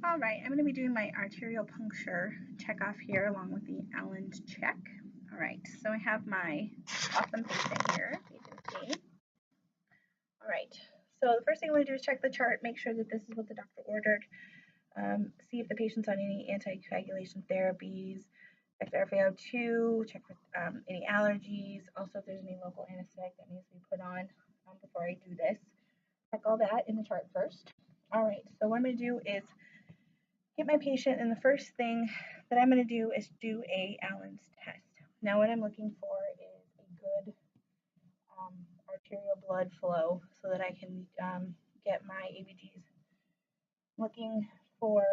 All right, I'm going to be doing my arterial puncture check off here along with the Allen's check. All right, so I have my awesome patient here, you can see. All right, so the first thing I'm going to do is check the chart, make sure that this is what the doctor ordered, see if the patient's on any anticoagulation therapies, check their FaO2, check for any allergies, also if there's any local anesthetic that needs to be put on before I do this. Check all that in the chart first. All right, so what I'm going to do is get my patient, and the first thing that I'm going to do is do a Allen's test. Now what I'm looking for is a good arterial blood flow so that I can get my ABGs. Looking for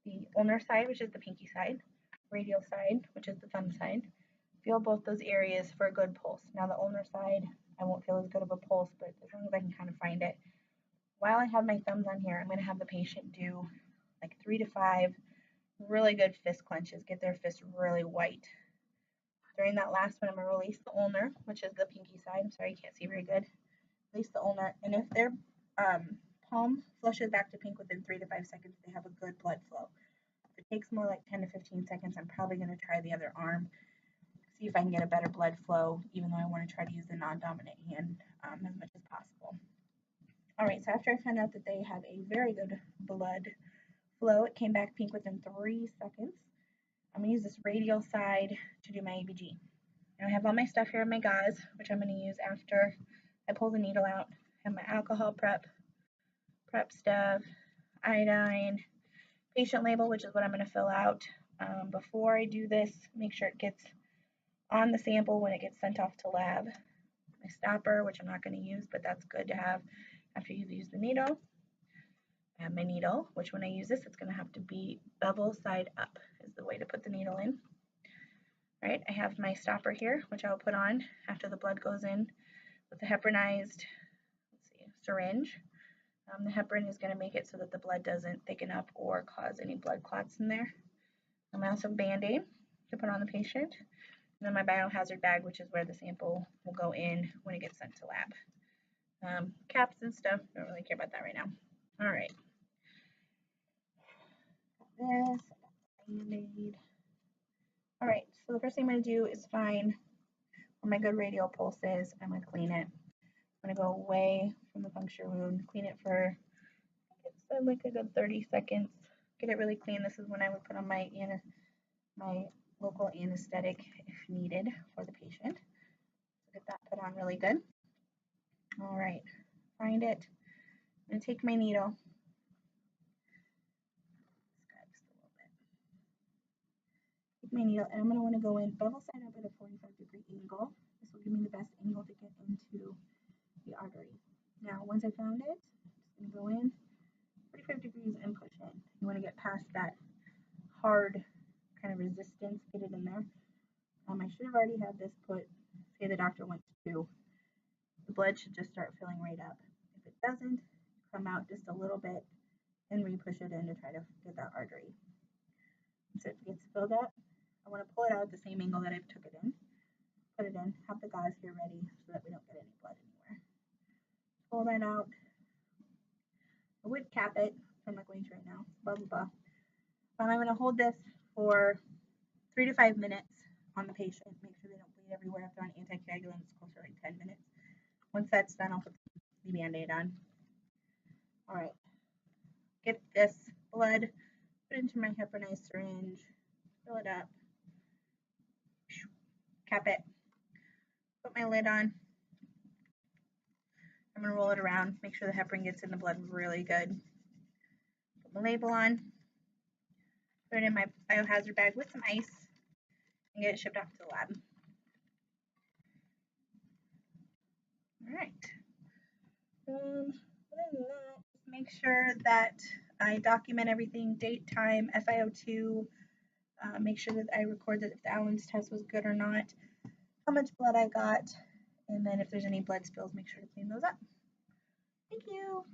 the ulnar side, which is the pinky side, radial side, which is the thumb side. Feel both those areas for a good pulse. Now the ulnar side, I won't feel as good of a pulse, but as long as I can kind of find it. While I have my thumbs on here, I'm going to have the patient do like 3 to 5 really good fist clenches. Get their fist really white. During that last one, I'm going to release the ulnar, which is the pinky side. I'm sorry, you can't see very good. Release the ulnar, and if their palm flushes back to pink within 3 to 5 seconds, they have a good blood flow. If it takes more like 10 to 15 seconds, I'm probably going to try the other arm, see if I can get a better blood flow, even though I want to try to use the non-dominant hand as much as possible. All right, so after I found out that they had a very good blood flow, it came back pink within 3 seconds. I'm going to use this radial side to do my ABG. Now I have all my stuff here in my gauze, which I'm going to use after I pull the needle out. I have my alcohol prep stuff, iodine, patient label, which is what I'm going to fill out. Before I do this, make sure it gets on the sample when it gets sent off to lab. My stopper, which I'm not going to use, but that's good to have after you've used the needle. I have my needle, which when I use this, it's going to have to be bevel side up is the way to put the needle in. All right, I have my stopper here, which I'll put on after the blood goes in with the heparinized syringe. The heparin is going to make it so that the blood doesn't thicken up or cause any blood clots in there. I'm also Band-Aid to put on the patient. And then my biohazard bag, which is where the sample will go in when it gets sent to lab. Caps and stuff, don't really care about that right now. All right. Got this, Band-Aid. All right, so the first thing I'm going to do is find where my good radial pulse is. I'm going to clean it. I'm going to go away from the puncture wound, clean it for like a good 30 seconds. Get it really clean. This is when I would put on my local anesthetic if needed for the patient. So get that put on really good. All right, find it. I'm going to take my needle. Take my needle, and I'm going to want to go in bevel side up at a 45-degree angle. This will give me the best angle to get into the artery. Now, once I found it, I'm just going to go in 45 degrees and push in. You want to get past that hard kind of resistance, get it in there. I should have already had this put, say the doctor wants to. The blood should just start filling right up. If it doesn't, come out just a little bit and re-push it in to try to get that artery. So it gets filled up. I want to pull it out at the same angle that I took it in. Put it in, have the gauze here ready so that we don't get any blood anywhere. Pull that out. I would cap it, I'm not going to right now, blah, blah, blah. I'm going to hold this for 3 to 5 minutes on the patient. Make sure they don't bleed everywhere. If they're on anticoagulants, it's closer to like 10 minutes. Once that's done, I'll put the Band-Aid on. All right. Get this blood, put it into my heparinized syringe, fill it up, cap it, put my lid on. I'm going to roll it around, make sure the heparin gets in the blood really good. Put my label on, put it in my biohazard bag with some ice, and get it shipped off to the lab. All right. Other than that, just make sure that I document everything, date, time, FiO2, make sure that I record that if the Allen's test was good or not, how much blood I got, and then if there's any blood spills, make sure to clean those up. Thank you.